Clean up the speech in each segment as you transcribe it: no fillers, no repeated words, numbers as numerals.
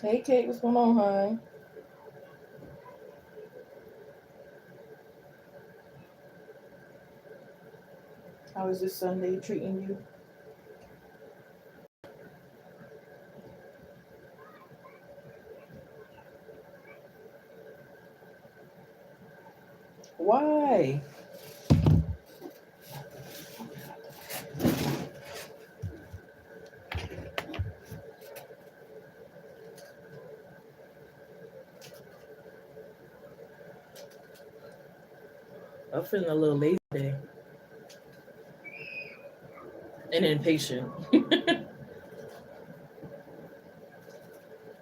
Hey, Kate, what's going on, hon? How is this Sunday treating you? Why? I'm feeling a little lazy today and impatient.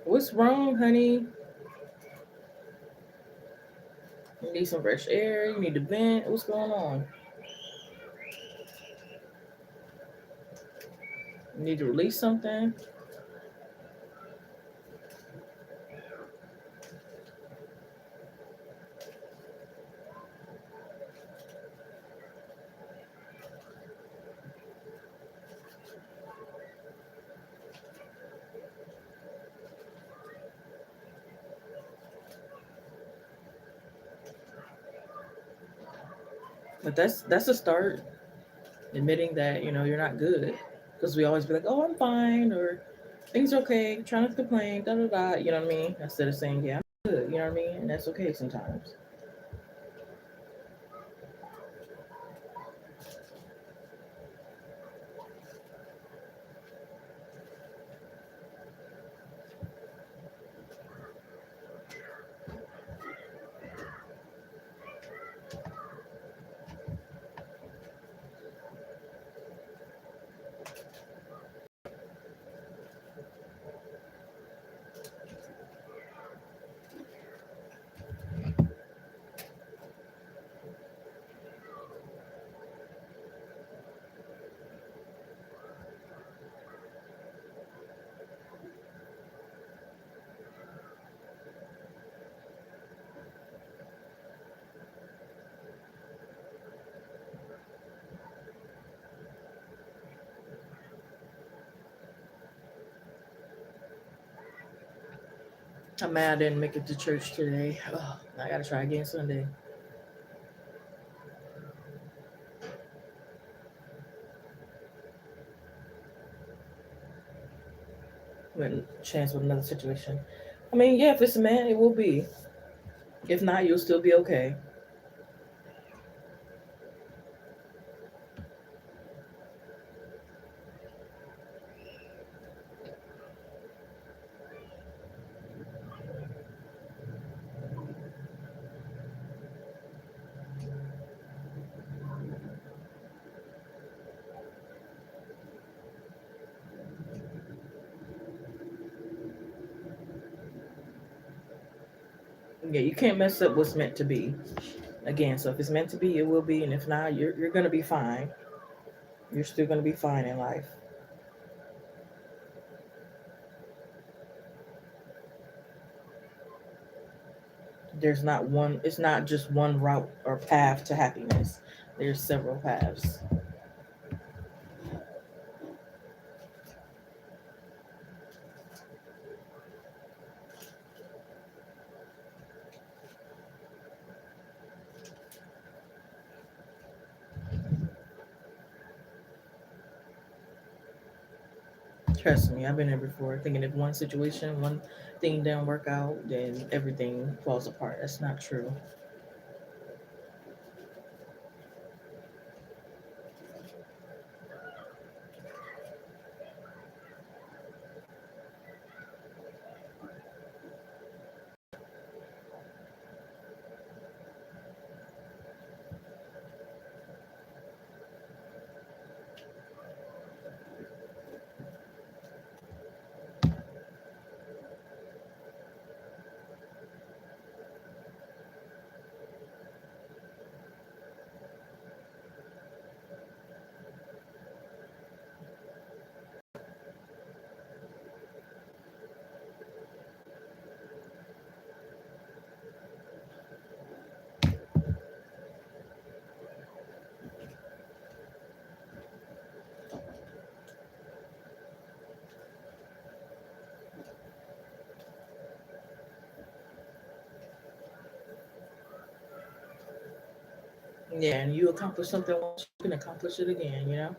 What's wrong, honey? You need some fresh air. You need to vent. What's going on? You need to release something. But that's a start. Admitting that you're not good, because we always be like, "Oh, I'm fine," or "Things are okay," trying not to complain, da da da. You know what I mean? Instead of saying, "Yeah, I'm good," you know what I mean? And that's okay sometimes. I'm mad I didn't make it to church today. Ugh, I gotta try again Sunday. With chance with another situation. I mean, yeah, if it's a man, it will be. If not, you'll still be okay. Yeah, you can't mess up what's meant to be. Again, so if it's meant to be, it will be, and if not, you're gonna be fine. You're still gonna be fine in life. There's not one. It's not just one route or path to happiness. There's several paths. Trust me, I've been there before. Thinking if one situation, one thing didn't work out, then everything falls apart. That's not true. Yeah, and you accomplish something once, you can accomplish it again, you know?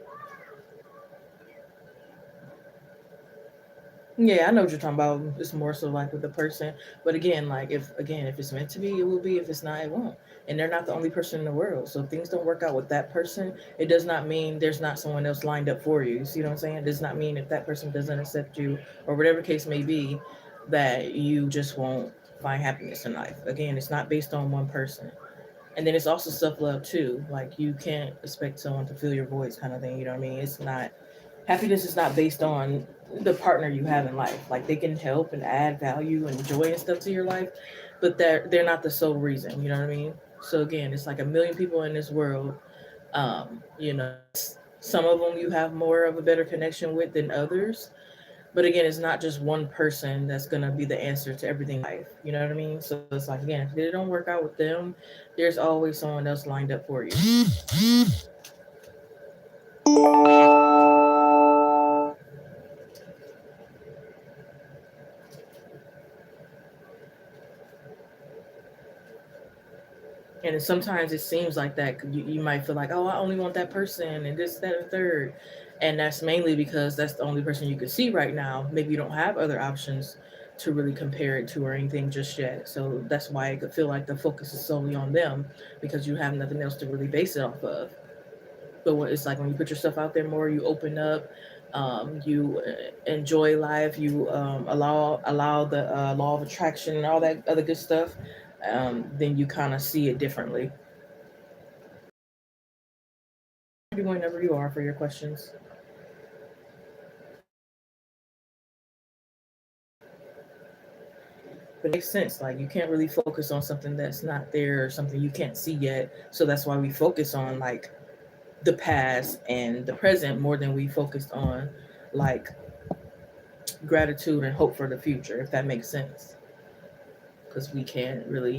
Yeah, I know what you're talking about. It's more so like with the person. But again, like if it's meant to be, it will be. If it's not, it won't. And they're not the only person in the world. So if things don't work out with that person, it does not mean there's not someone else lined up for you. You see what I'm saying? It does not mean if that person doesn't accept you or whatever case may be, that you just won't find happiness in life. Again, it's not based on one person. And then it's also self love too. Like you can't expect someone to fill your voice kind of thing. You know what I mean? It's not happiness is not based on the partner you have in life. Like they can help and add value and joy and stuff to your life, but they're not the sole reason. You know what I mean? So again, it's like a million people in this world. Yes, some of them you have more of a better connection with than others. But again, it's not just one person that's gonna be the answer to everything in life. You know what I mean? So it's like again, if it don't work out with them, there's always someone else lined up for you. And sometimes it seems like that. You might feel like, oh, I only want that person and this, that, and third. And that's mainly because that's the only person you can see right now. Maybe you don't have other options to really compare it to or anything just yet. So that's why it could feel like the focus is solely on them because you have nothing else to really base it off of. But what it's like when you put yourself out there more, you open up, you enjoy life, you allow the law of attraction and all that other good stuff. Then you kind of see it differently. Whenever you are for your questions. But it makes sense. Like you can't really focus on something that's not there or something you can't see yet. So that's why we focus on like the past and the present more than we focused on like gratitude and hope for the future, if that makes sense. Because we can't really,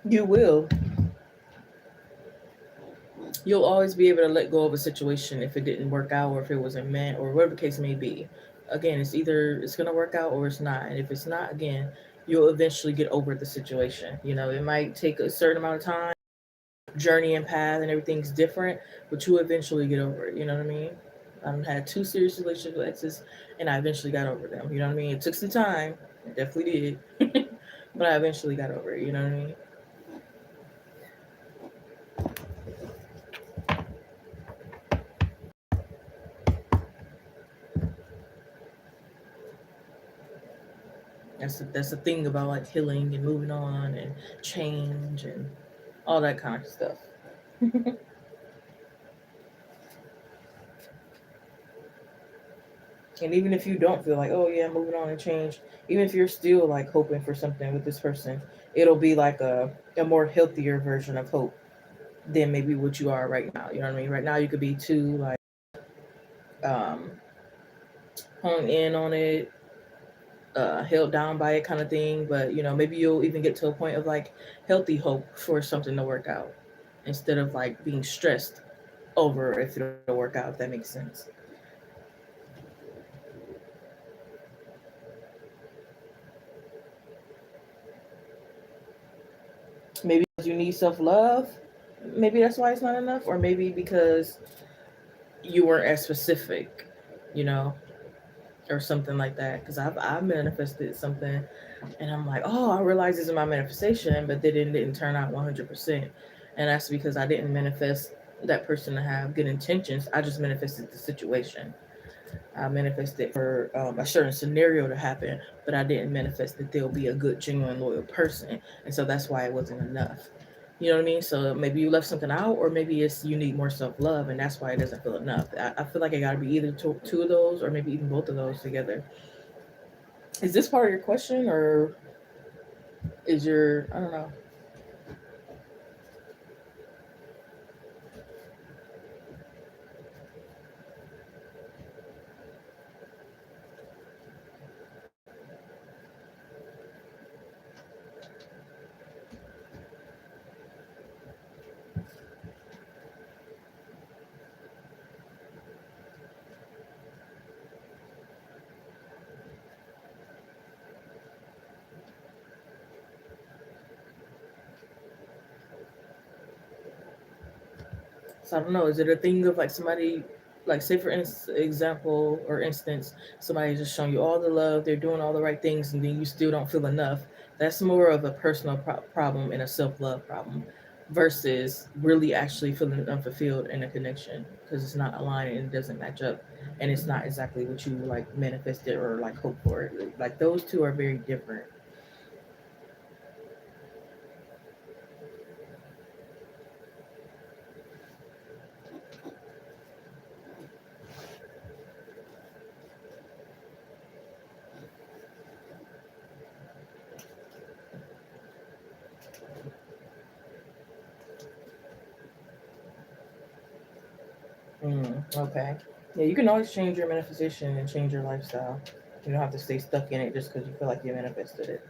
you will. You'll always be able to let go of a situation if it didn't work out or if it wasn't meant or whatever the case may be. Again, it's either it's gonna work out or it's not. And if it's not, again, you'll eventually get over the situation. It might take a certain amount of time, journey and path and everything's different, but you eventually get over it. You know what I mean? I had two serious relationships with exes and I eventually got over them. You know what I mean? It took some time. It definitely did. But I eventually got over it, you know what I mean? That's the thing about like healing and moving on and change and all that kind of stuff. And even if you don't feel like, oh yeah, moving on and change, even if you're still like hoping for something with this person, it'll be like a more healthier version of hope than maybe what you are right now. You know what I mean? Right now you could be too like um hung in on it, held down by it kind of thing. But maybe you'll even get to a point of like healthy hope for something to work out instead of like being stressed over if it'll work out, if that makes sense. Maybe because you need self love. Maybe that's why it's not enough, or maybe because you weren't as specific, you know, or something like that. Because I've manifested something, and I'm like, oh, I realize this is my manifestation, but then it didn't turn out 100%, and that's because I didn't manifest that person to have good intentions. I just manifested the situation. I manifested for a certain scenario to happen, but I didn't manifest that they'll be a good, genuine, loyal person, and so that's why it wasn't enough. You know what I mean? So maybe you left something out, or maybe it's you need more self love, and that's why it doesn't feel enough. I feel like it got to be either two of those, or maybe even both of those together. Is this part of your question, or is your I don't know? So I don't know. Is it a thing of like somebody, like say for example or instance, somebody just showing you all the love, they're doing all the right things, and then you still don't feel enough? That's more of a personal problem and a self love problem, versus really actually feeling unfulfilled in a connection because it's not aligned and it doesn't match up, and it's not exactly what you like manifested or like hope for. Like those two are very different. Okay. Yeah, you can always change your manifestation and change your lifestyle. You don't have to stay stuck in it just because you feel like you manifested it.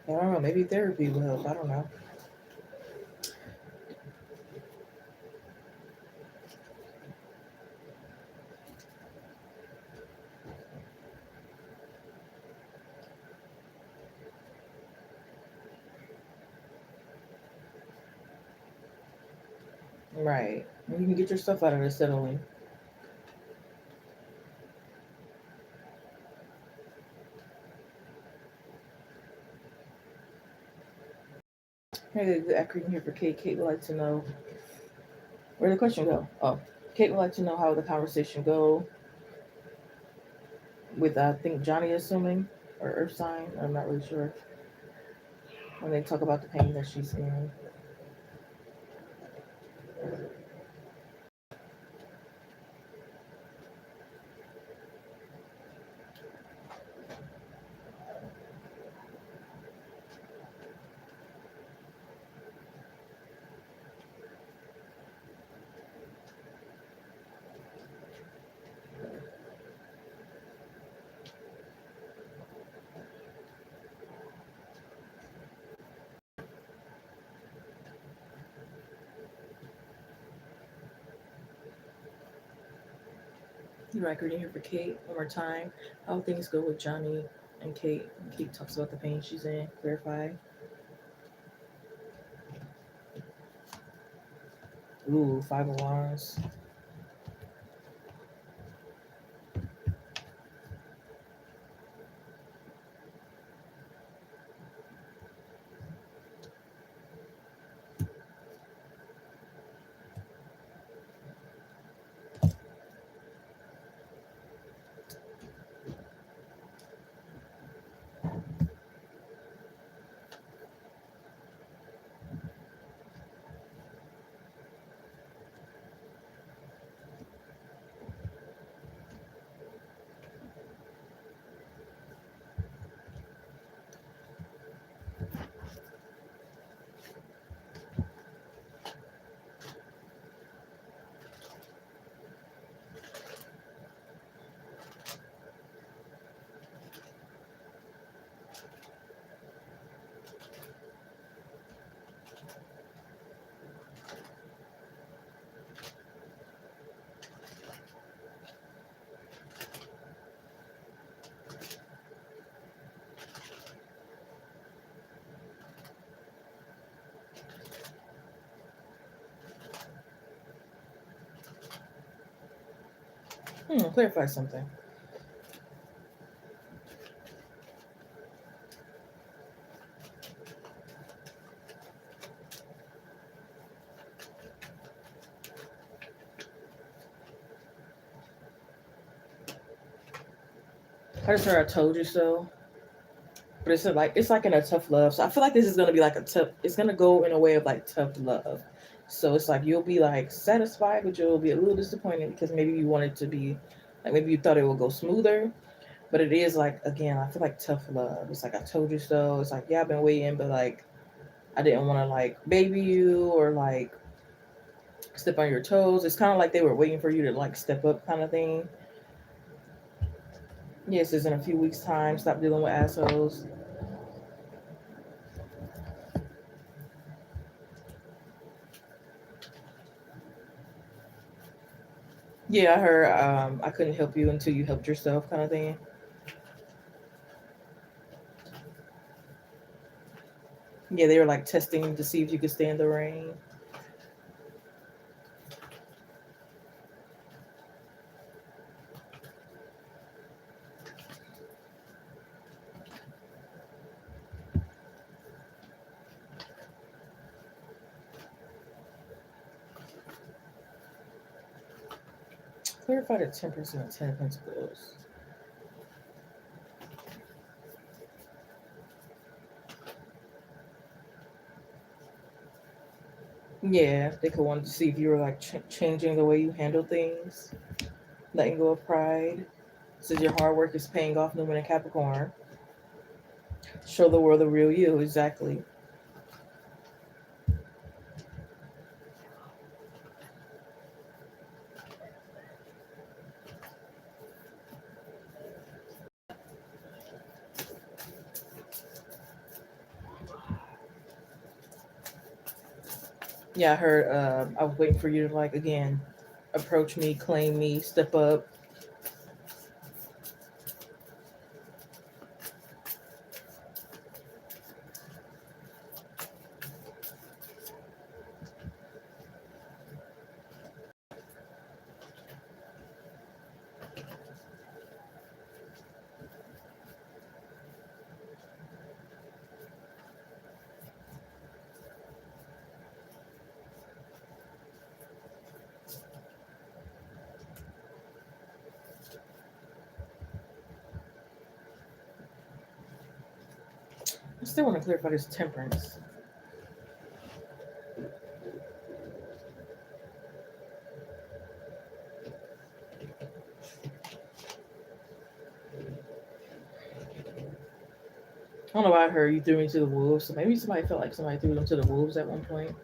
I don't know. Maybe therapy will help. I don't know. Right. And you can get your stuff out of the settling. Hey, the acronym here for Kate. Kate would like to know where did the question go. Oh, Kate would like to know how the conversation go with I think Johnny assuming or Earth sign. I'm not really sure when they talk about the pain that she's in. The record in here for Kate one more time. How things go with Johnny and Kate. Kate talks about the pain she's in. Clarify. Ooh, five of wands. Clarify something. I just heard I told you so. But it's like in a tough love. So I feel like this is gonna be like a tough. It's gonna go in a way of like tough love. So it's like you'll be like satisfied, but you'll be a little disappointed because maybe you wanted to be, like maybe you thought it would go smoother. But it is like again, I feel like tough love. It's like I told you so. It's like yeah, I've been waiting, but like I didn't want to like baby you or like step on your toes. It's kind of like they were waiting for you to like step up, kind of thing. Yes, it's in a few weeks' time. Stop dealing with assholes. Yeah, I heard I couldn't help you until you helped yourself, kind of thing. Yeah, they were like testing to see if you could stand the rain. Clarify the 10% of 10 of Pentacles. Yeah, they could want to see if you were like changing the way you handle things, letting go of pride. Says your hard work is paying off, Moon in Capricorn. Show the world the real you, exactly. Yeah, I heard. I was waiting for you to like again approach me, claim me, step up. I still want to clarify this temperance. I don't know why I heard you threw me to the wolves. So maybe somebody felt like somebody threw them to the wolves at one point.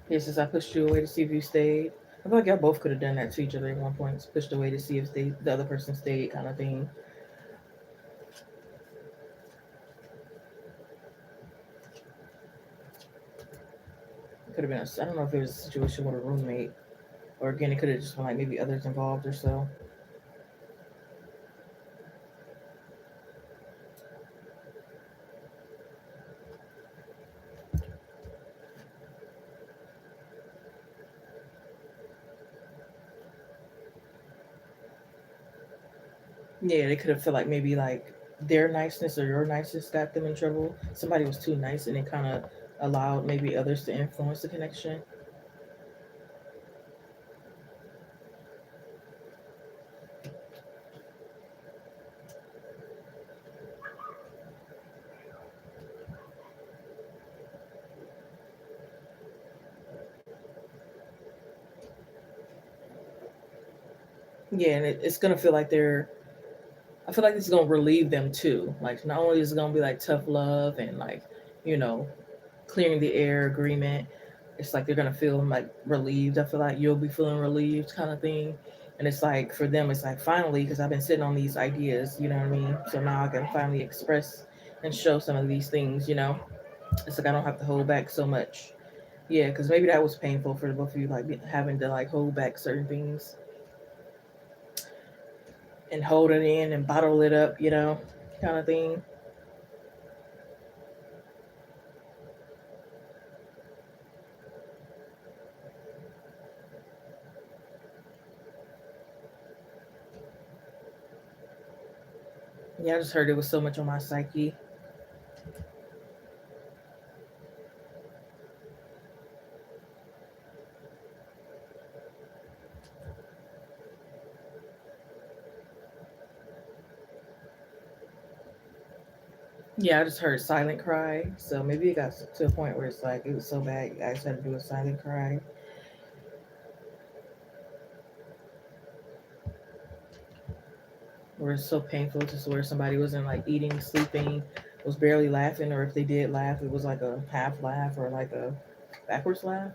Yeah, since I pushed you away to see if you stayed. I feel like y'all both could have done that to each other at one point. Pushed away to see if the other person stayed, kind of thing. It could have been. I don't know if it was a situation with a roommate, or again, it could have just been like maybe others involved or so. Yeah, they could have felt like maybe like their niceness or your niceness got them in trouble. Somebody was too nice, and it kind of allowed maybe others to influence the connection. Yeah, and it's gonna feel like they're. I feel like it's gonna relieve them too. Like not only is it gonna be like tough love and like, you know, clearing the air agreement. It's like they're gonna feel like relieved. I feel like you'll be feeling relieved, kind of thing. And it's like for them, it's like finally, because I've been sitting on these ideas, you know what I mean. So now I can finally express and show some of these things, you know. It's like I don't have to hold back so much. Yeah, because maybe that was painful for the both of you, like having to like hold back certain things and hold it in and bottle it up, you know, kind of thing. Yeah, I just heard it was so much on my psyche. Yeah, I just heard silent cry. So maybe it got to a point where it's like it was so bad, you guys had to do a silent cry. Where it's so painful to where somebody wasn't like eating, sleeping, was barely laughing, or if they did laugh, it was like a half laugh or like a backwards laugh.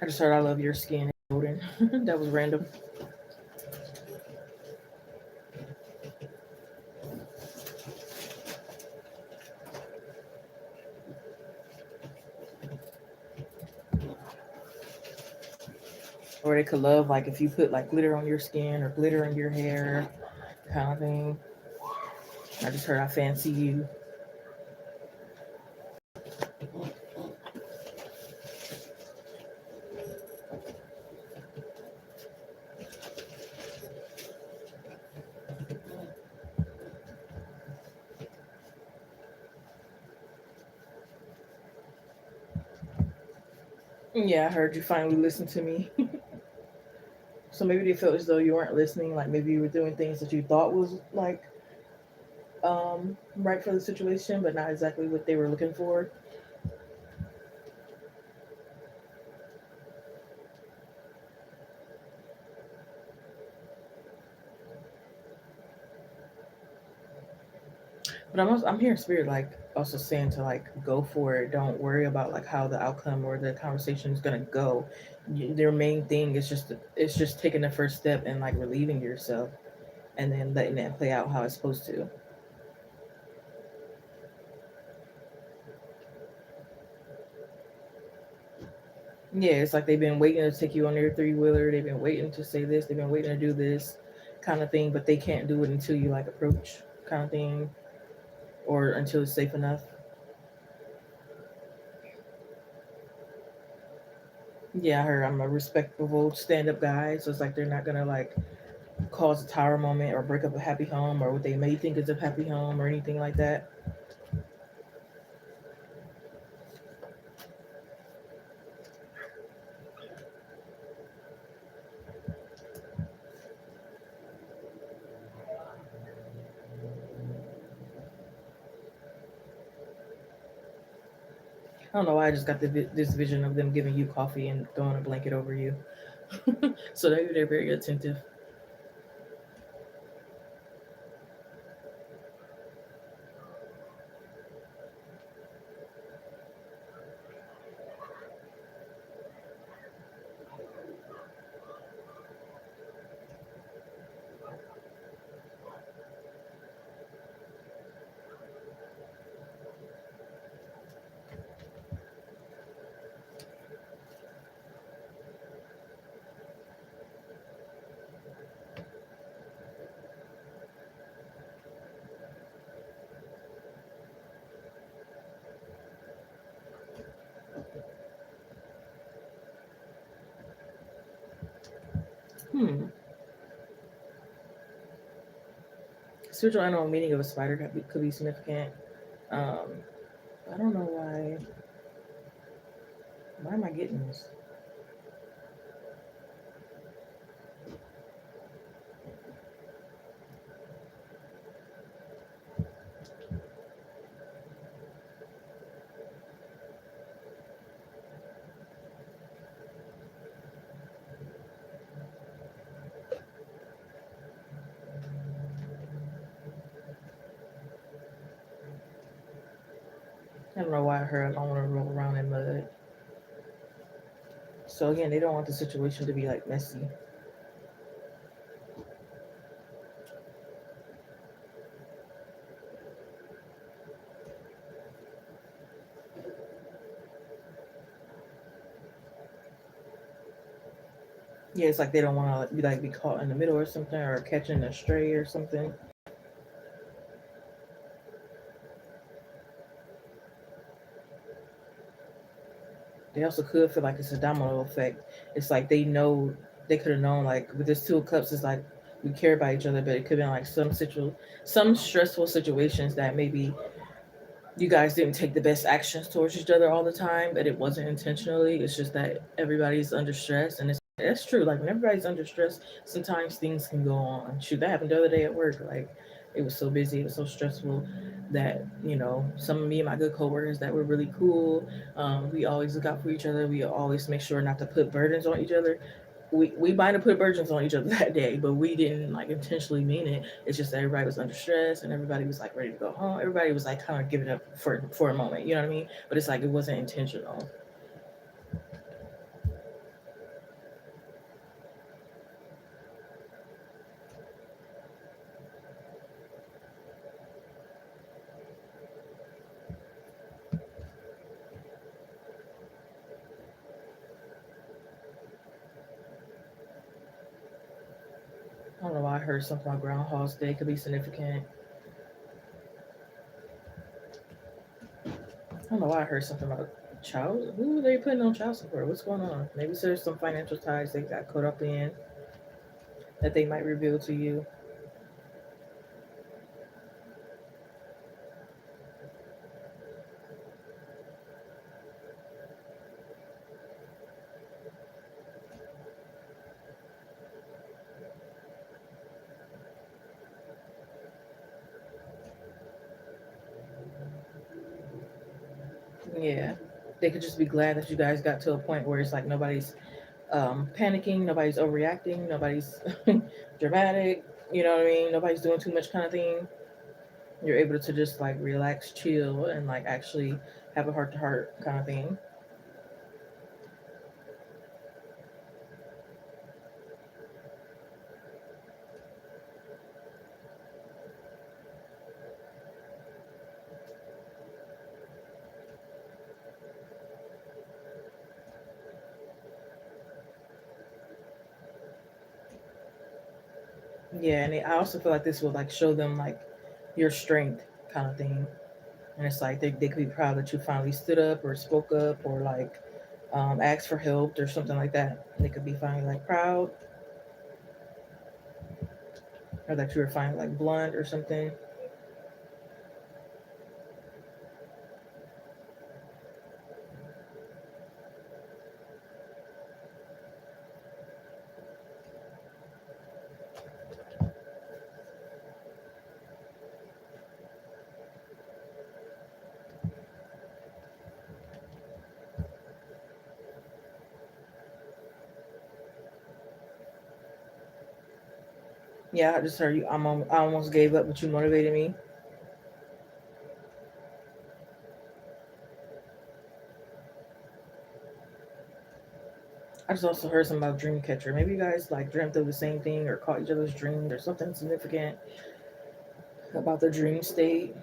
I just heard I love your skin, golden. That was random. Or they could love like if you put like glitter on your skin or glitter in your hair, kind of thing. I just heard I fancy you. Yeah, I heard you finally listened to me. So maybe they felt as though you weren't listening, like maybe you were doing things that you thought was like right for the situation, but not exactly what they were looking for. But I'm hearing spirit like also saying to like go for it. Don't worry about like how the outcome or the conversation is gonna go. Their main thing is just taking the first step and like relieving yourself, and then letting it play out how it's supposed to. Yeah, it's like they've been waiting to take you on their three wheeler. They've been waiting to say this. They've been waiting to do this kind of thing, but they can't do it until you like approach kind of thing, or until it's safe enough. Yeah, I heard I'm a respectable stand up guy, so it's like they're not gonna like cause a tower moment or break up a happy home or what they may think is a happy home or anything like that. I don't know why I just got this vision of them giving you coffee and throwing a blanket over you. So they're very attentive. Hmm. Spiritual animal meaning of a spider could be significant. Um, I don't know why. Why am I getting this? I don't know why I heard I don't want to roll around in mud. So again, they don't want the situation to be like messy. Yeah, it's like they don't want to be caught in the middle or something, or catching a stray or something. They also could feel like it's a domino effect. It's like they know they could have known like with this two of cups, it's like we care about each other, but it could have been like some stressful situations that maybe you guys didn't take the best actions towards each other all the time, but it wasn't intentionally. It's just that everybody's under stress, and that's true. Like when everybody's under stress, sometimes things can go on. Shoot, that happened the other day at work. Like it was so busy, it was so stressful that some of me and my good coworkers that were really cool. We always look out for each other. We always make sure not to put burdens on each other. We might have put burdens on each other that day, but we didn't like intentionally mean it. It's just that everybody was under stress and everybody was like ready to go home. Everybody was like kind of giving up for a moment, you know what I mean? But it's like it wasn't intentional. I don't know why I heard something about Groundhog's Day could be significant. I don't know why I heard something about child. Who are they putting on child support? What's going on? Maybe there's some financial ties they got caught up in that they might reveal to you. Yeah, they could just be glad that you guys got to a point where it's like nobody's panicking, nobody's overreacting, nobody's dramatic. You know what I mean? Nobody's doing too much kind of thing. You're able to just like relax, chill, and like actually have a heart to heart kind of thing. Yeah, and I also feel like this will like show them like your strength kind of thing. And it's like they could be proud that you finally stood up or spoke up or like asked for help or something like that. And they could be finally like proud or that you were finally like blunt or something. Yeah, I just heard you. I almost gave up, but you motivated me. I just also heard something about Dreamcatcher. Maybe you guys like dreamt of the same thing or caught each other's dreams or something significant about the dream state.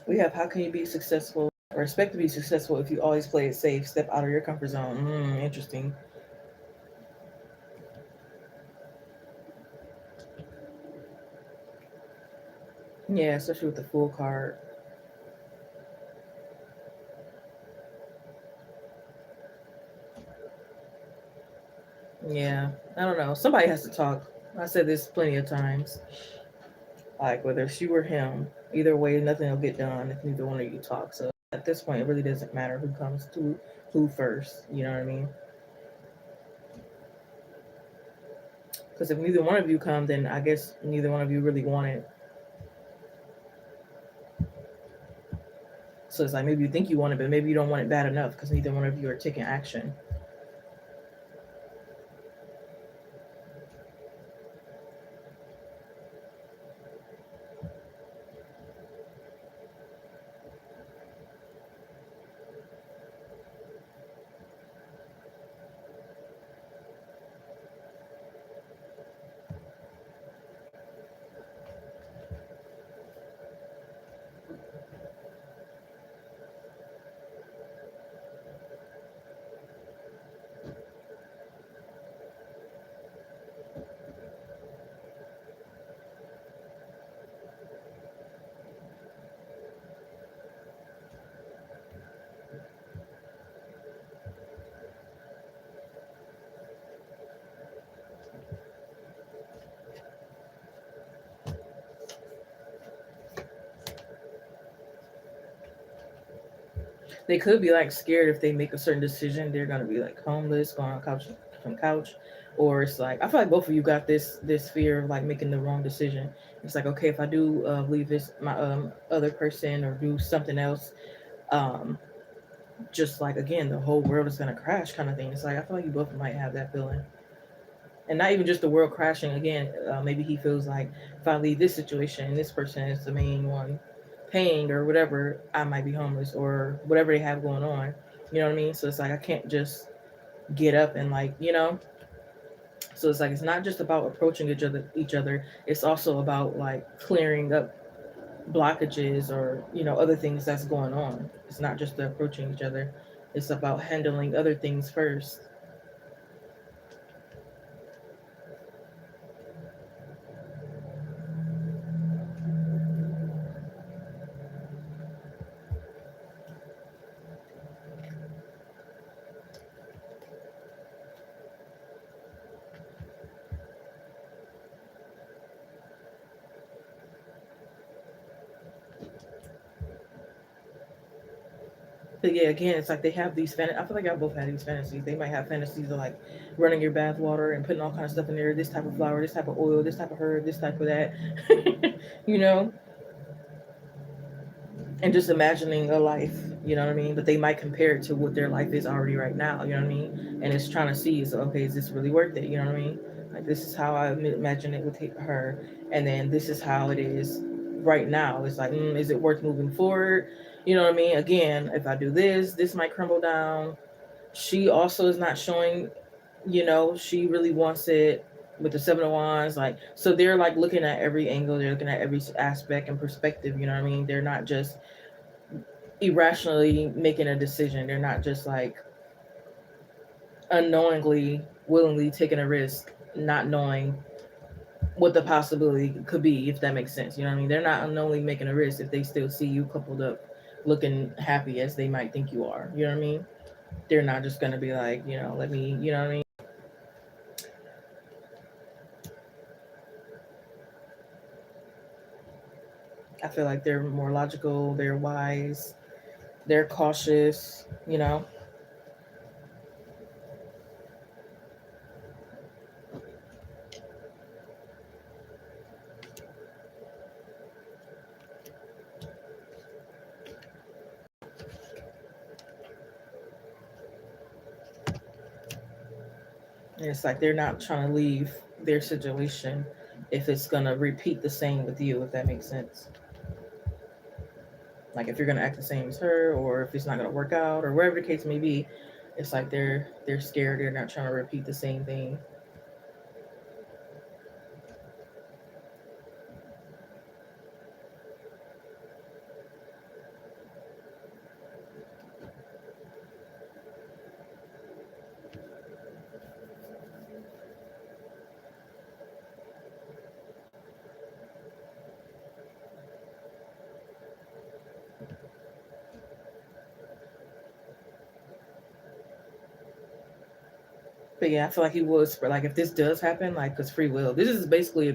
We have how can you be successful or expect to be successful if you always play it safe, step out of your comfort zone. Interesting. Yeah, especially with the full card. Yeah, I don't know. Somebody has to talk. I said this plenty of times. Like whether it's you or him, either way, nothing will get done if neither one of you talk. So at this point, it really doesn't matter who comes to who first. You know what I mean? Because if neither one of you come, then I guess neither one of you really want it. So it's like maybe you think you want it, but maybe you don't want it bad enough because neither one of you are taking action. they could be like scared if they make a certain decision, they're gonna be like homeless, going on couch from couch, or it's like I feel like both of you got this fear of like making the wrong decision. It's like okay, if I do leave this my other person or do something else, um, just like again the whole world is gonna crash kind of thing. It's like I feel like you both might have that feeling, and not even just the world crashing. Again, maybe he feels like if I leave this situation and this person is the main one paying or whatever, I might be homeless or whatever they have going on. You know what I mean? So it's like I can't just get up and like So it's like it's not just about approaching each other. It's also about like clearing up blockages or other things that's going on. It's not just the approaching each other. It's about handling other things first. But yeah, again, it's like they have these I feel like y'all both have these fantasies. They might have fantasies of like running your bath water and putting all kind of stuff in there. This type of flour, this type of oil, this type of herb, this type of that. you know, and just imagining a life. You know what I mean? But they might compare it to what their life is already right now. You know what I mean? And it's trying to see, so okay, is this really worth it? You know what I mean? Like this is how I imagine it with her, and then this is how it is right now. It's like, is it worth moving forward? You know what I mean? Again, if I do this, this might crumble down. She also is not showing, she really wants it with the Seven of Wands. Like, so they're like looking at every angle, they're looking at every aspect and perspective. You know what I mean? They're not just irrationally making a decision. They're not just like unknowingly, willingly taking a risk, not knowing what the possibility could be, if that makes sense. You know what I mean? They're not unknowingly making a risk if they still see you coupled up looking happy as they might think you are. You know what I mean? They're not just going to be like, let me, you know what I mean? I feel like they're more logical, they're wise, they're cautious. And it's like they're not trying to leave their situation if it's going to repeat the same with you, if that makes sense. Like if you're going to act the same as her or if it's not going to work out or wherever the case may be, it's like they're scared, they're not trying to repeat the same thing. But yeah, I feel like he was for like if this does happen, like because free will. This is basically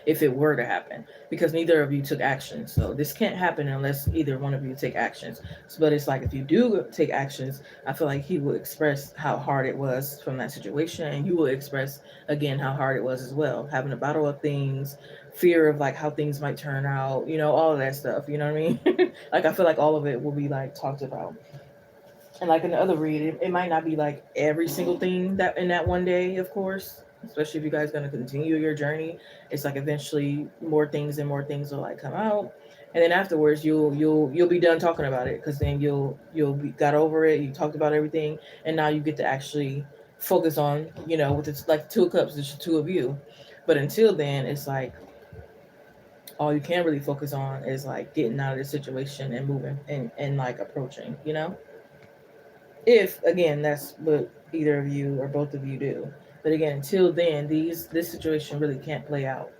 if it were to happen, because neither of you took action. So this can't happen unless either one of you take actions. So, but it's like if you do take actions, I feel like he will express how hard it was from that situation, and you will express again how hard it was as well. Having to battle up things, fear of like how things might turn out, all of that stuff. You know what I mean? Like I feel like all of it will be like talked about. And like in the other read, it might not be like every single thing that in that one day, of course. Especially if you guys gonna continue your journey, it's like eventually more things and more things will like come out, and then afterwards you'll be done talking about it because then you'll be got over it. You talked about everything, and now you get to actually focus on with it's like Two of Cups. It's just two of you, but until then, it's like all you can really focus on is like getting out of the situation and moving and like approaching. If again that's what either of you or both of you do. But again, until then, this situation really can't play out.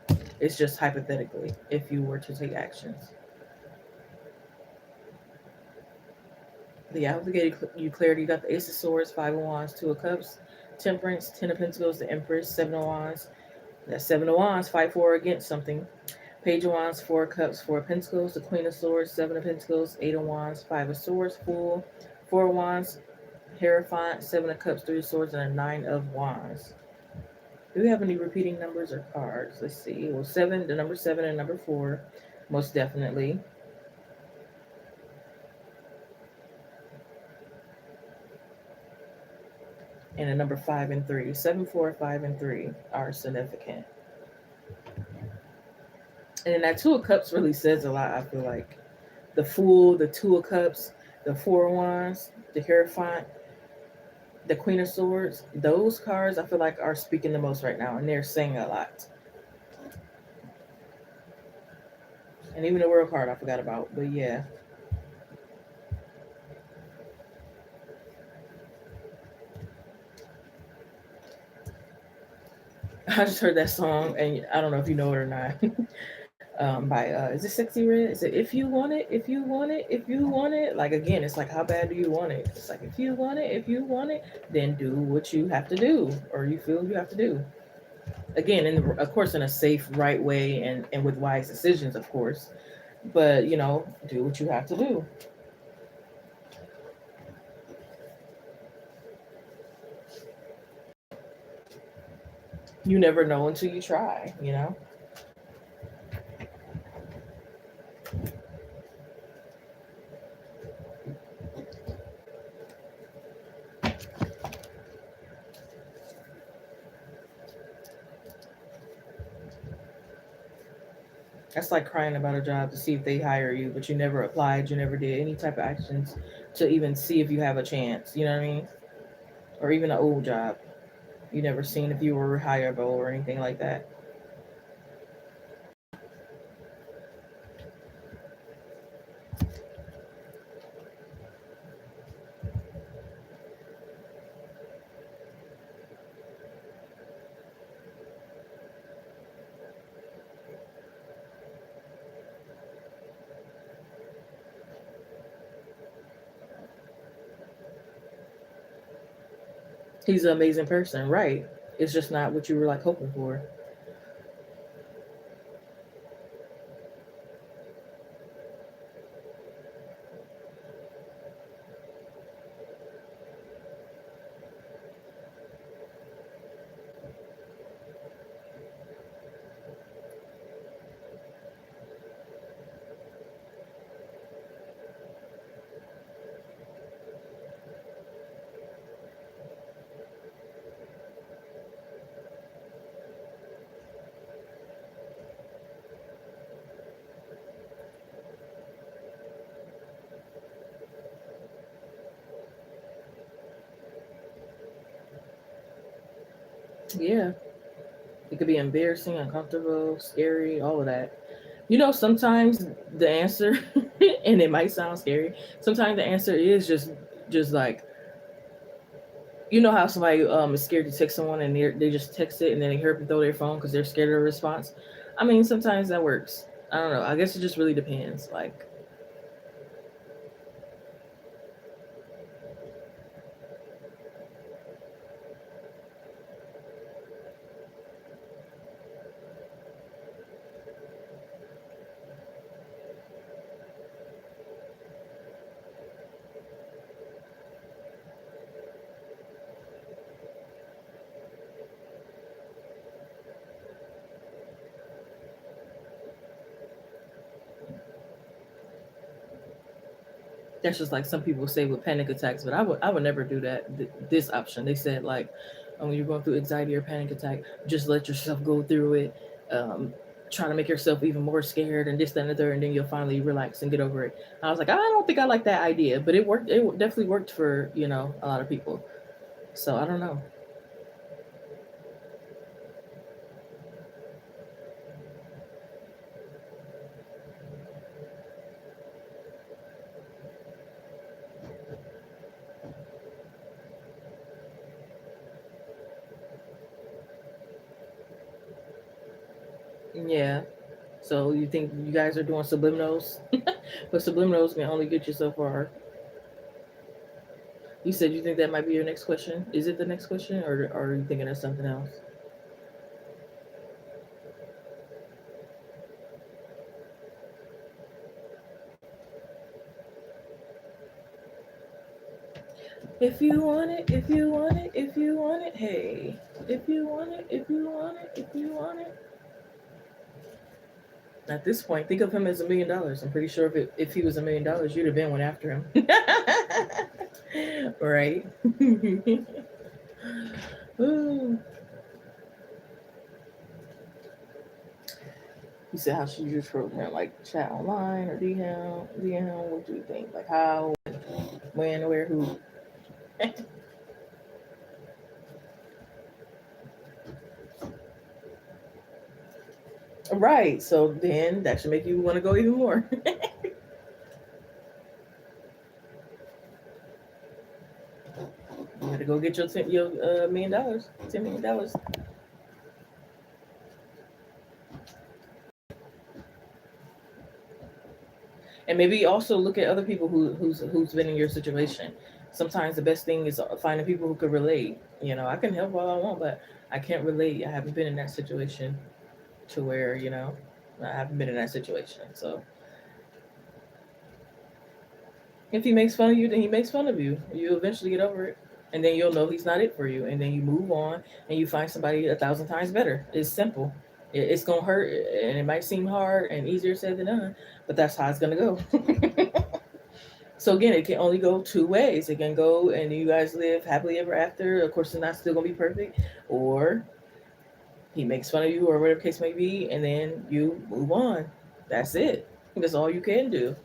It's just hypothetically if you were to take actions. But yeah, I hope to get you clarity. You got the Ace of Swords, Five of Wands, Two of Cups, Temperance, Ten of Pentacles, the Empress, Seven of Wands. That Seven of Wands, fight for or against something. Page of Wands, Four of Cups, Four of Pentacles, the Queen of Swords, Seven of Pentacles, Eight of Wands, Five of Swords, Fool, Four of Wands, Hierophant, Seven of Cups, Three of Swords, and a Nine of Wands. Do we have any repeating numbers or cards? Let's see. Well, seven, the number seven and number four, most definitely. And the number five and three. Seven, four, five, and three are significant. And that Two of Cups really says a lot, I feel like. The Fool, the Two of Cups, the Four of Wands, the Hierophant, the Queen of Swords. Those cards I feel like are speaking the most right now, and they're saying a lot. And even the World card I forgot about, but yeah. I just heard that song, and I don't know if you know it or not. By is it Sexy Red? Is it If You Want It, If You Want It, If You Want It? Like again, it's like how bad do you want it? It's like if you want it, if you want it, then do what you have to do, or you feel you have to do. Again, and of course in a safe, right way, and with wise decisions, of course. But do what you have to do. You never know until you try. That's like crying about a job to see if they hire you, but you never applied, you never did any type of actions to even see if you have a chance. You know what I mean? Or even an old job. You never seen if you were hireable or anything like that. He's an amazing person, right? It's just not what you were like hoping for. Yeah. It could be embarrassing, uncomfortable, scary, all of that. Sometimes the answer, and it might sound scary, sometimes the answer is just like, how somebody is scared to text someone and they just text it and then they hurry up and throw their phone because they're scared of a response. I mean, sometimes that works. I don't know. I guess it just really depends. Like, that's just like some people say with panic attacks, but I would never do that. This option, they said like, when you're going through anxiety or panic attack, just let yourself go through it. Um, Try to make yourself even more scared and this, that, and the third, and then you'll finally relax and get over it. I was like, I don't think I like that idea, but it worked. It definitely worked for a lot of people. So I don't know. Yeah. So you think you guys are doing subliminals, but subliminals can only get you so far. You said you think that might be your next question. Is it the next question, or are you thinking of something else? If you want it, if you want it, if you want it, hey. If you want it, if you want it, if you want it. At this point, think of him as $1 million. I'm pretty sure if he was $1 million, you'd have been went after him. Right? Ooh. You said how should you use program like chat online or DM? What do you think? Like how, when, where, who? Right. So then that should make you want to go even more. You got to go get your $1 million, $10 million. And maybe also look at other people who's been in your situation. Sometimes the best thing is finding people who could relate. I can help all I want, but I can't relate. I haven't been in that situation to where I haven't been in that situation. So if he makes fun of you, then he makes fun of you. You eventually get over it, and then you'll know he's not it for you, and then you move on and you find somebody 1,000 times better. It's simple. It's gonna hurt, and it might seem hard and easier said than done, but that's how it's gonna go. So again, it can only go two ways. It can go and you guys live happily ever after. Of course, it's not still gonna be perfect, or he makes fun of you, or whatever case may be, and then you move on. That's it. That's all you can do.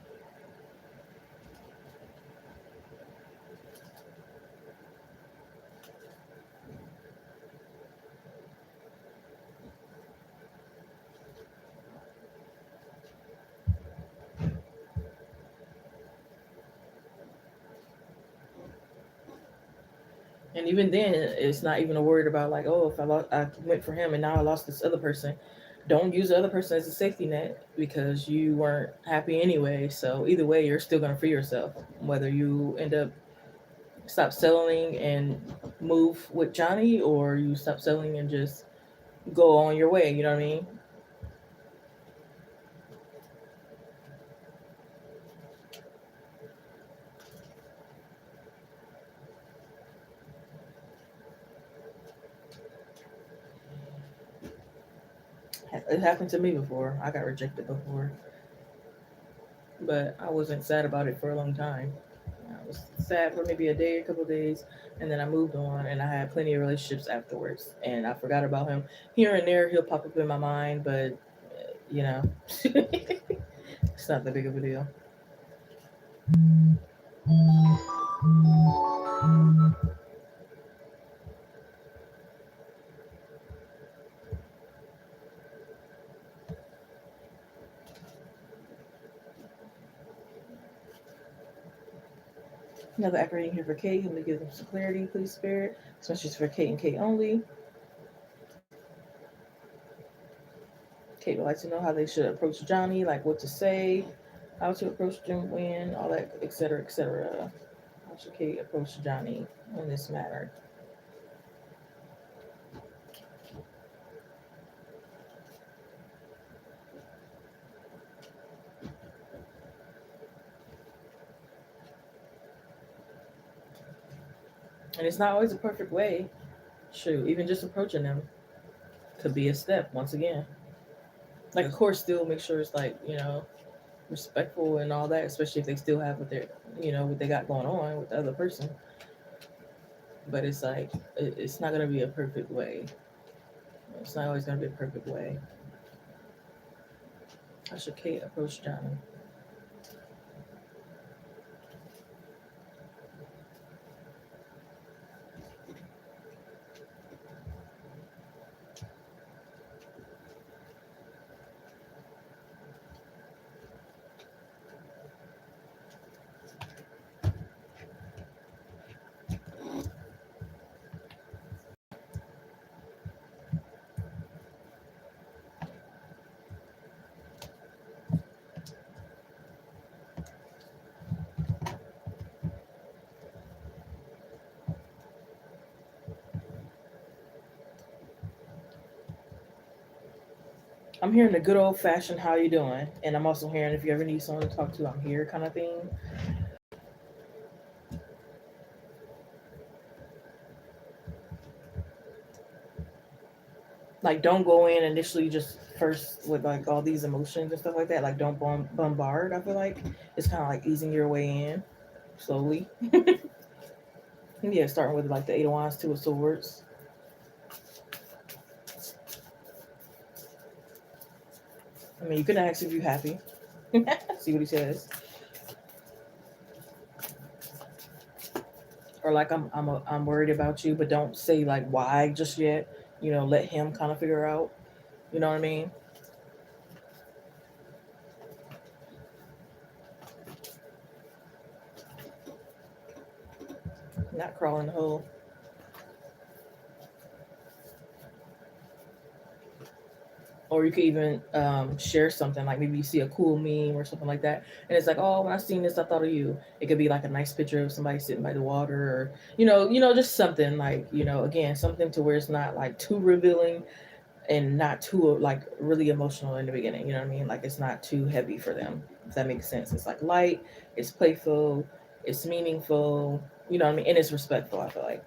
And even then, it's not even a worried about like, oh, if I went for him and now I lost this other person. Don't use the other person as a safety net because you weren't happy anyway. So either way, you're still gonna free yourself. Whether you end up stop settling and move with Johnny, or you stop settling and just go on your way. You know what I mean? It happened to me before. I got rejected before, but I wasn't sad about it for a long time. I was sad for maybe a day, a couple of days, and then I moved on. And I had plenty of relationships afterwards, and I forgot about him. Here and there, he'll pop up in my mind, but you know, it's not that big of a deal. Another acronym here for Kate. Let me give them some clarity, please, Spirit. This message is for Kate and Kate only. Kate would like to know how they should approach Johnny, like what to say, how to approach him, when, all that, etc., etc. How should Kate approach Johnny in this matter? And it's not always a perfect way. Shoot, even just approaching them could be a step once again. Like, of course, still make sure it's like, respectful and all that, especially if they still have what they got going on with the other person. But it's like, it's not going to be a perfect way. It's not always going to be a perfect way. How should Kate approach Johnny? I'm hearing the good old fashioned "How you doing?" and I'm also hearing if you ever need someone to talk to, I'm here kind of thing. Like, don't go in initially just first with like all these emotions and stuff like that. Like, don't bombard. I feel like it's kind of like easing your way in slowly. Yeah, starting with like the Eight of Wands, Two of Swords. I mean, you can ask if you're happy. See what he says. Or like, I'm worried about you, but don't say like why just yet. You know, let him kind of figure out. You know what I mean? Not crawling the hole. Or you could even share something, like maybe you see a cool meme or something like that, and it's like, oh, when I seen this I thought of you. It could be like a nice picture of somebody sitting by the water, or just something like, again, something to where it's not like too revealing and not too like really emotional in the beginning. You know what I mean? Like, it's not too heavy for them, if that makes sense. It's like light, it's playful, it's meaningful, you know what I mean, and it's respectful, I feel like.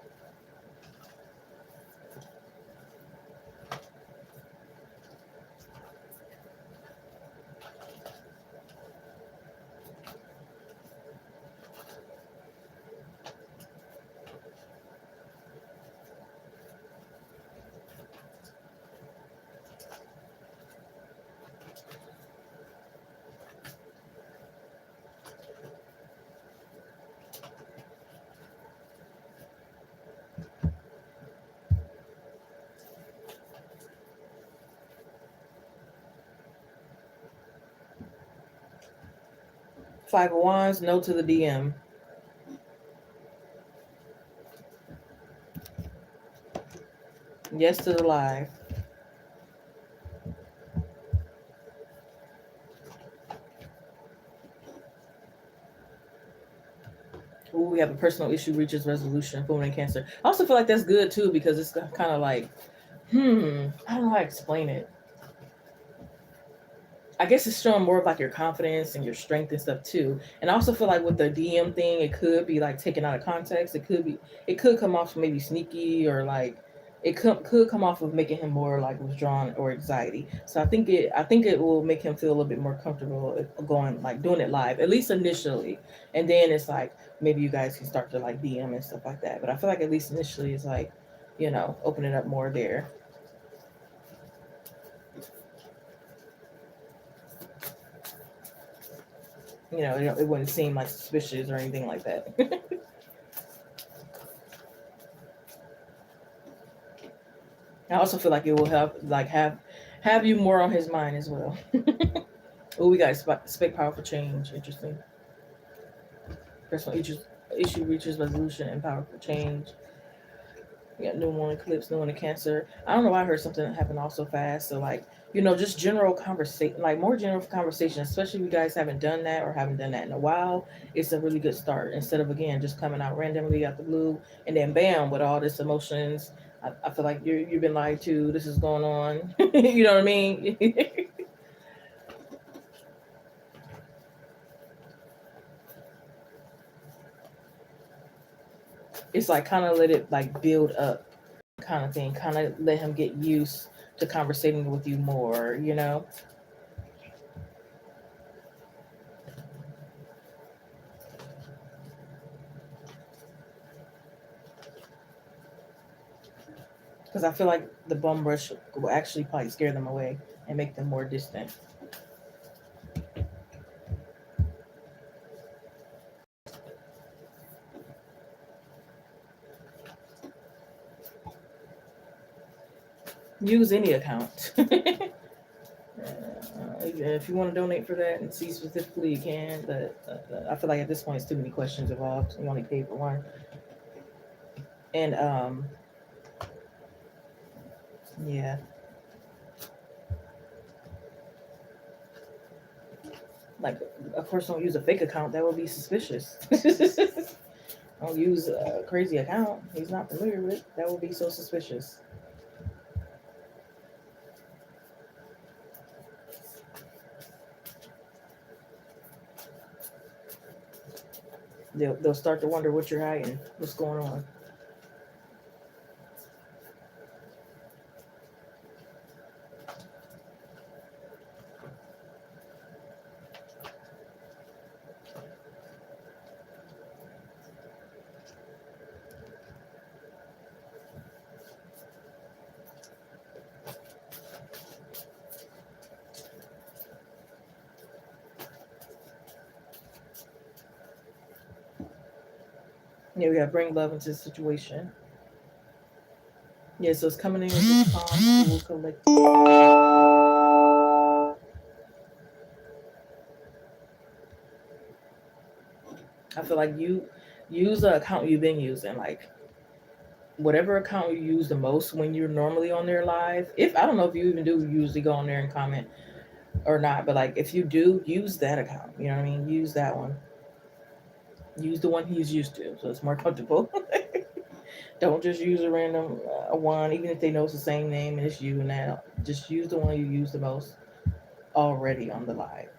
5 of Wands, no to the DM. Yes to the live. Ooh, we have a personal issue reaches resolution, Moon and Cancer. I also feel like that's good too, because it's kind of like, I don't know how to explain it. I guess it's showing more of like your confidence and your strength and stuff too. And I also feel like with the DM thing, it could be like taken out of context. It could come off maybe sneaky, or like could come off of making him more like withdrawn or anxiety. So I think it will make him feel a little bit more comfortable going like doing it live, at least initially. And then it's like maybe you guys can start to like DM and stuff like that. But I feel like at least initially it's like, open it up more there. It wouldn't seem like suspicious or anything like that. I also feel like it will help, like have you more on his mind as well. Oh, we got expect powerful change. Interesting. Personal issue reaches resolution and powerful change. We got new moon eclipse, new moon in Cancer. I don't know why I heard something that happened also fast. So like, just general conversation, like more general conversation, especially if you guys haven't done that or haven't done that in a while. It's a really good start, instead of again just coming out randomly out the blue and then bam with all this emotions. I feel like you've been lied to. This is going on. You know what I mean? It's like kind of let it like build up, kind of thing. Kind of let him get used to conversating with you more. Because I feel like the bum rush will actually probably scare them away and make them more distant. Use any account. If you want to donate for that and see specifically, you can. But I feel like at this point, it's too many questions involved. You only pay for one. And yeah. Like, of course, don't use a fake account. That would be suspicious. Don't use a crazy account he's not familiar with. That would be so suspicious. They'll start to wonder what you're hiding, what's going on. Yeah, we got bring love into the situation. Yeah, so it's coming in with this calm, cool, collected. I feel like you use the account you've been using, like whatever account you use the most when you're normally on there live. If I don't know if you even do usually go on there and comment or not, but like if you do, use that account. You know what I mean? Use that one. Use the one he's used to, so it's more comfortable. Don't just use a random one, even if they know it's the same name and it's you and that. Just use the one you use the most already on the live.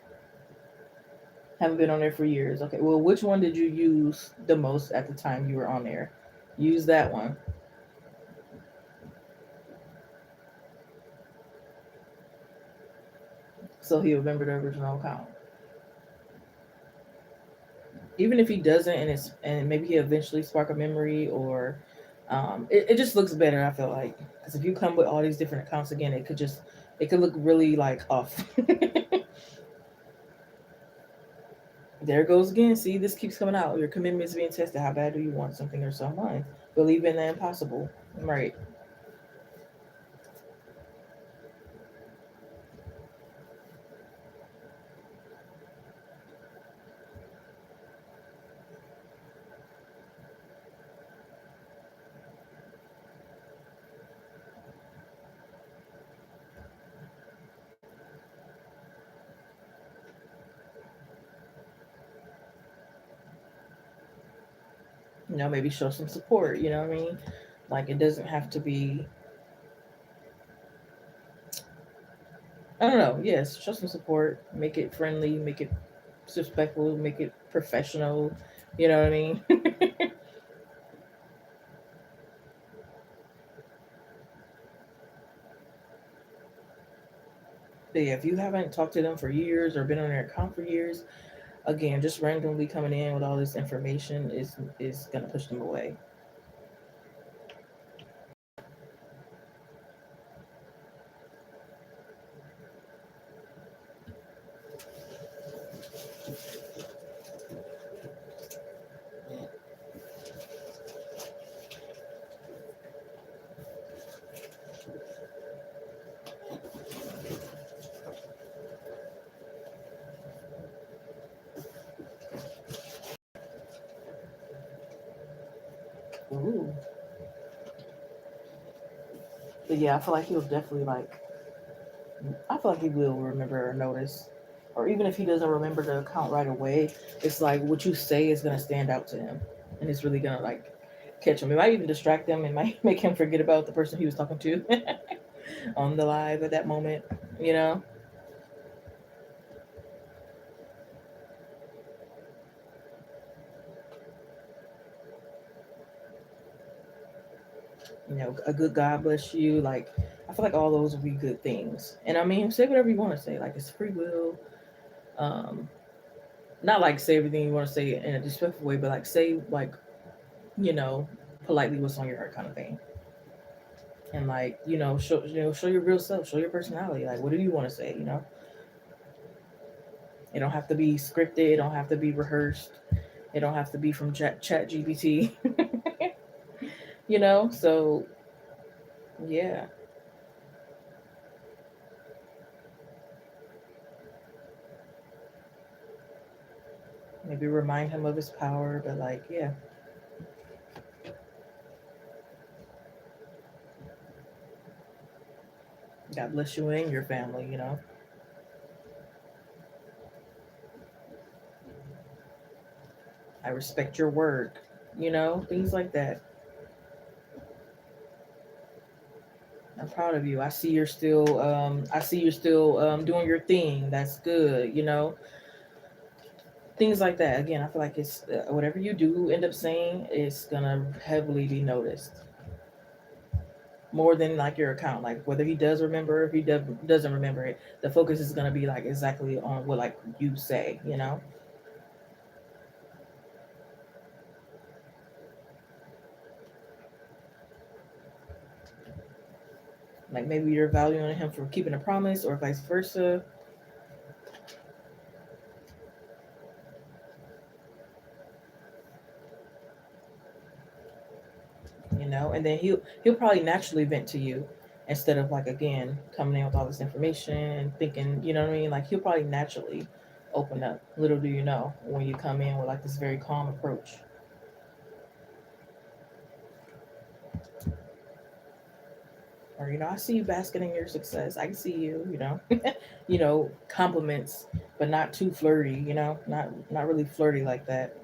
Haven't been on there for years. Okay, well, which one did you use the most at the time you were on there? Use that one. So he'll remember the original account. Even if he doesn't, and maybe he eventually spark a memory, or it just looks better. I feel like because if you come with all these different accounts again, it could look really like off. There it goes again. See, this keeps coming out. Your commitment is being tested. How bad do you want something or someone? Believe in the impossible. Right. Maybe show some support. You know what I mean? Like it doesn't have to be. I don't know. Yes, show some support. Make it friendly. Make it respectful. Make it professional. You know what I mean? But yeah, if you haven't talked to them for years or been on their account for years, again, just randomly coming in with all this information is gonna push them away. Ooh. But yeah, I feel like he'll definitely like. I feel like he will remember or notice, or even if he doesn't remember the account right away, it's like what you say is gonna stand out to him, and it's really gonna like catch him. It might even distract him. It might make him forget about the person he was talking to on the live at that moment. You know, a good God bless you. Like I feel like all those would be good things. And I mean, say whatever you want to say. Like it's free will. Um, Not like say everything you want to say in a disrespectful way, but like say like you know politely what's on your heart kind of thing. And like show your real self, show your personality. Like what do you want to say? It don't have to be scripted. It don't have to be rehearsed. It don't have to be from Chat GPT. So yeah, maybe remind him of his power, but like yeah, God bless you and your family. I respect your work. Things like that. I'm proud of you. I see you're still doing your thing. That's good. Things like that. Again, I feel like it's whatever you do end up saying is gonna heavily be noticed more than like your account. Like whether he does remember, if he doesn't remember it, the focus is gonna be like exactly on what like you say. Like maybe you're valuing him for keeping a promise, or vice versa. and then he'll probably naturally vent to you instead of like again coming in with all this information and thinking, you know what I mean? Like he'll probably naturally open up. Little do you know when you come in with like this very calm approach. Or I see you basking in your success. I can see you, compliments, but not too flirty, not really flirty like that.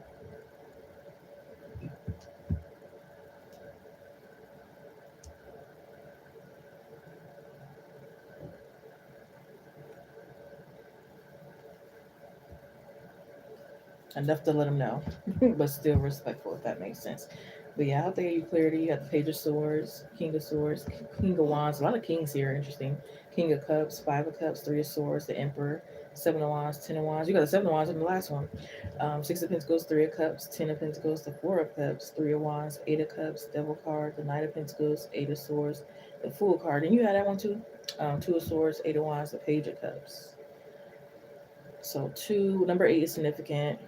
Enough to let them know, but still respectful, if that makes sense. But yeah, I hope they gave you clarity. You got the Page of Swords, King of Wands. A lot of kings here. Interesting. King of Cups, Five of Cups, Three of Swords, the Emperor, Seven of Wands, Ten of Wands. You got the Seven of Wands in the last one. Six of Pentacles, Three of Cups, Ten of Pentacles, the Four of Cups, Three of Wands, Eight of Cups, Devil card, the Knight of Pentacles, Eight of Swords, the Fool card. And you had that one too. Two of Swords, Eight of Wands, the Page of Cups. So number eight is significant.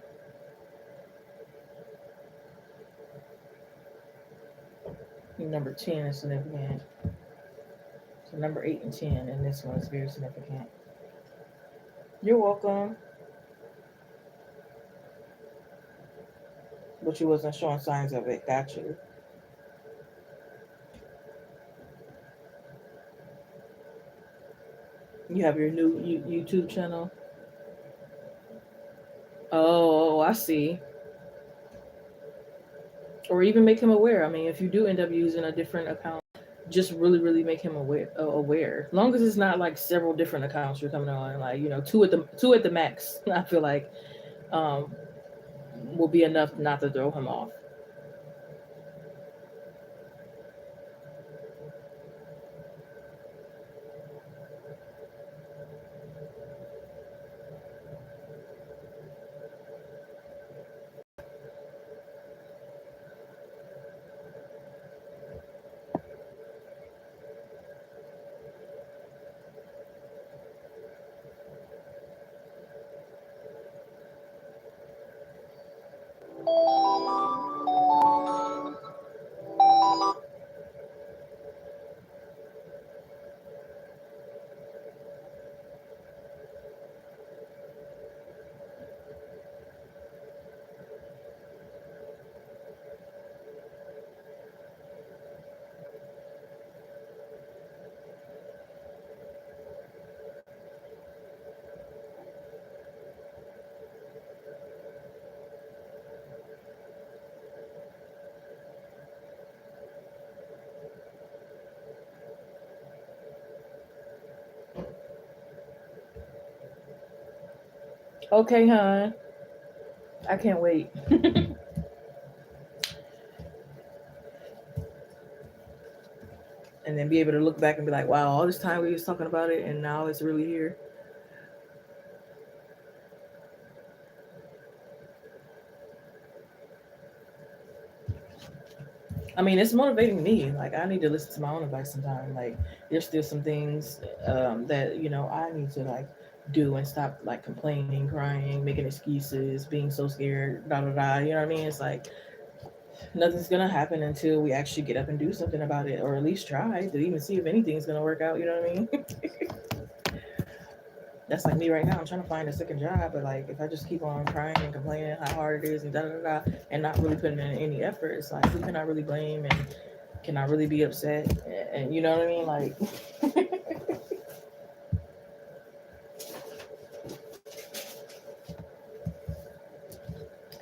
Number 10 is significant. So number 8 and 10, and this one is very significant. You're welcome. But you wasn't showing signs of it. Got you. You have your new YouTube channel. Oh, I see. Or even make him aware. I mean, if you do end up using a different account, just really, really make him aware. As long as it's not like several different accounts you're coming on, like two at the max. I feel like um, will be enough not to throw him off. Okay, hon. I can't wait. And then be able to look back and be like, wow, all this time we was talking about it and now it's really here. I mean, it's motivating me. Like, I need to listen to my own advice sometime. Like, there's still some things that I need to like do and stop like complaining, crying, making excuses, being so scared, da da da. You know what I mean? It's like nothing's gonna happen until we actually get up and do something about it, or at least try to even see if anything's gonna work out. You know what I mean? That's like me right now. I'm trying to find a second job, but like if I just keep on crying and complaining how hard it is and da da da, and not really putting in any effort, it's like who can I really blame and can I really be upset? And you know what I mean? Like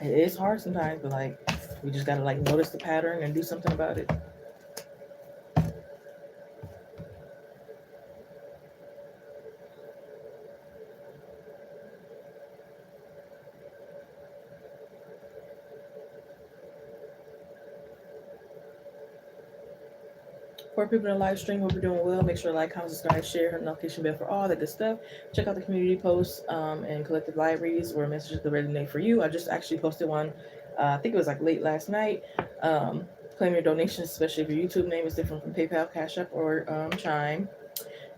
it's hard sometimes, but like we just gotta like notice the pattern and do something about it. For people in the live stream, hope you're doing well. Make sure to like, comment, subscribe, share, hit the notification bell for all that good stuff. Check out the community posts and collective libraries where messages that resonate for you. I just actually posted one, I think it was like late last night. Claim your donations, especially if your YouTube name is different from PayPal, Cash App, or Chime.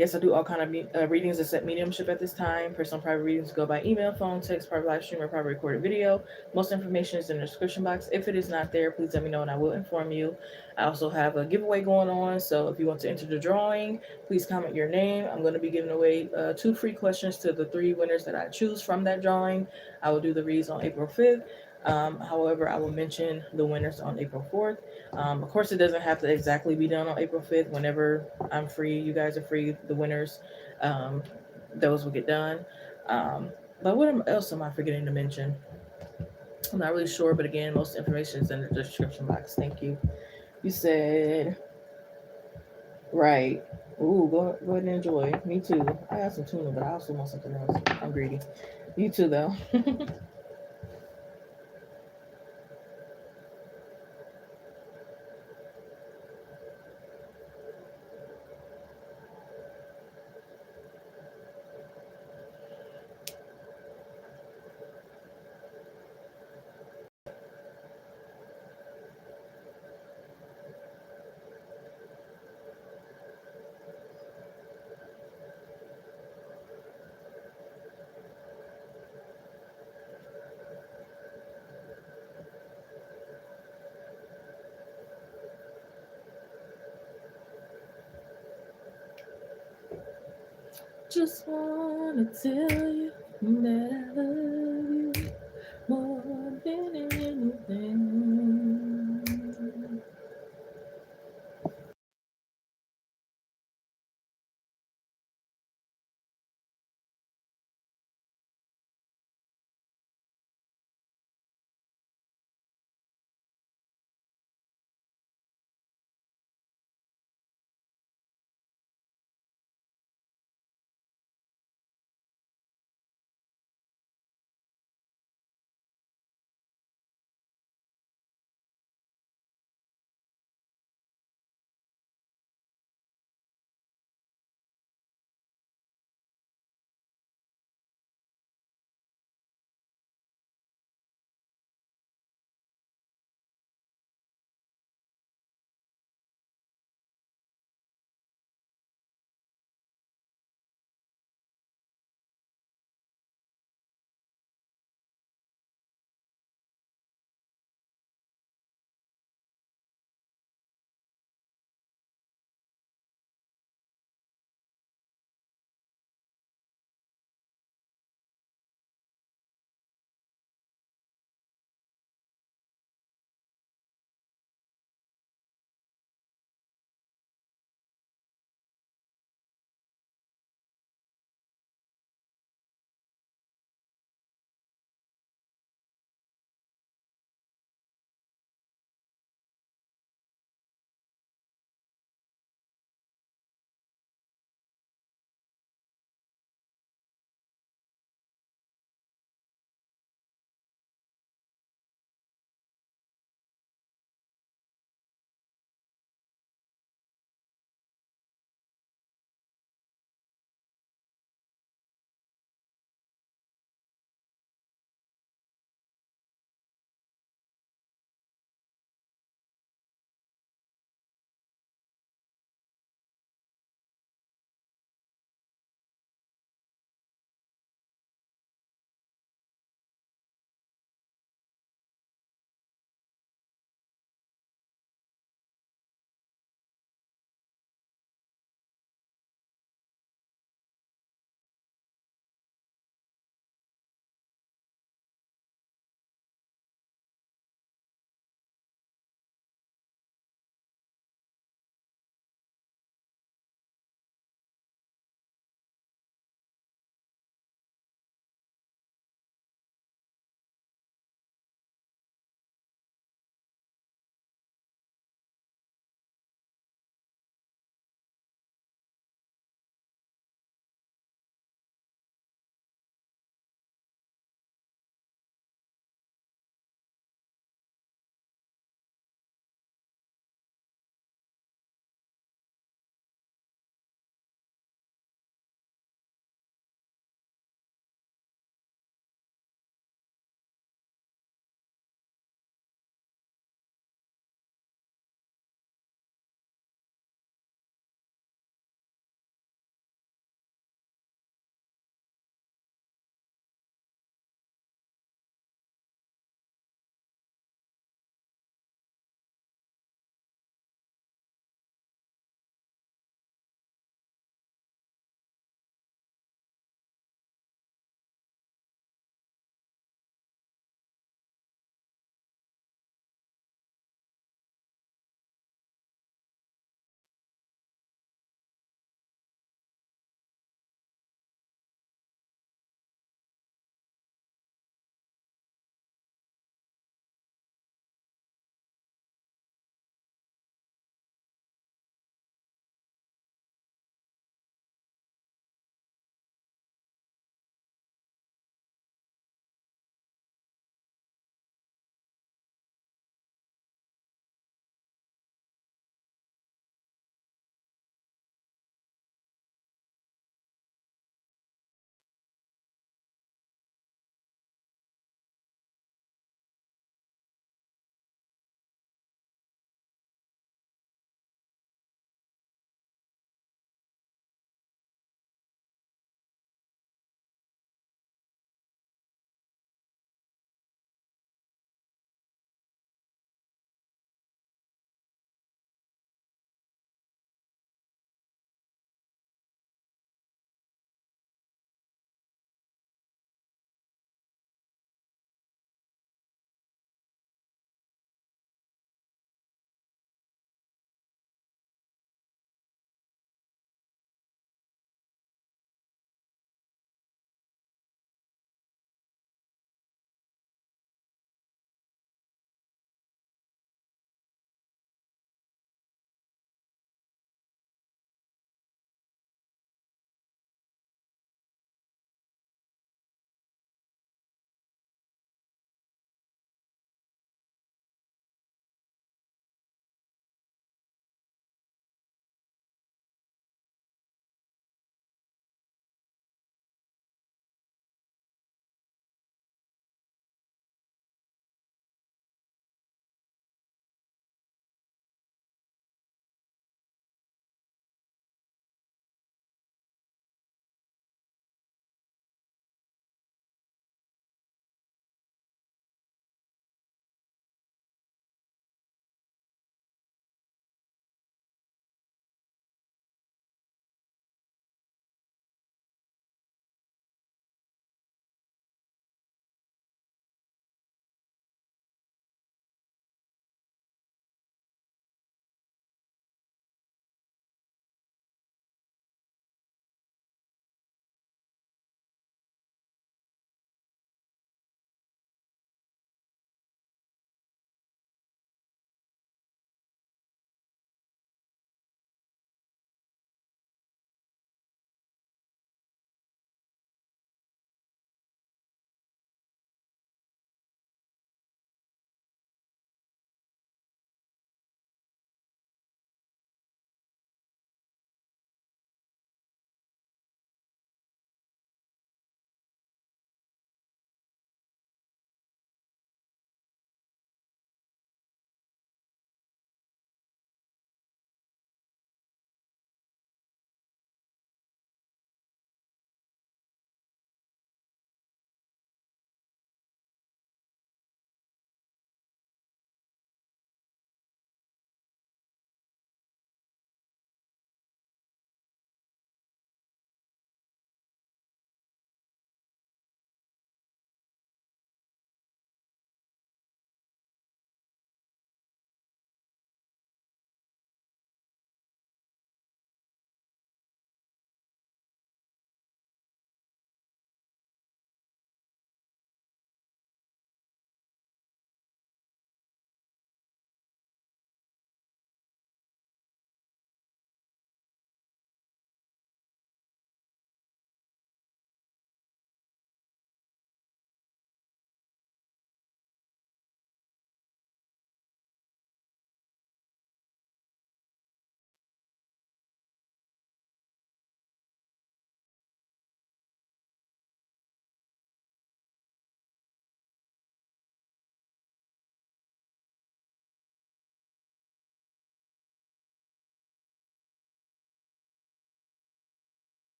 Yes, I do all kind of readings except mediumship at this time. Personal private readings go by email, phone, text, private live stream, or private recorded video. Most information is in the description box. If it is not there, please let me know and I will inform you. I also have a giveaway going on, so if you want to enter the drawing, please comment your name. I'm going to be giving away 2 free questions to the 3 winners that I choose from that drawing. I will do the reads on April 5th. However, I will mention the winners on April 4th. Of course, it doesn't have to exactly be done on April 5th. Whenever I'm free, you guys are free, the winners, um, those will get done. Um, but what else am I forgetting to mention? I'm not really sure, but again, most information is in the description box. Thank you. You said, right. Ooh, go ahead and enjoy. Me too. I have some tuna, but I also want something else. I'm greedy. You too, though. Just wanna tell you that I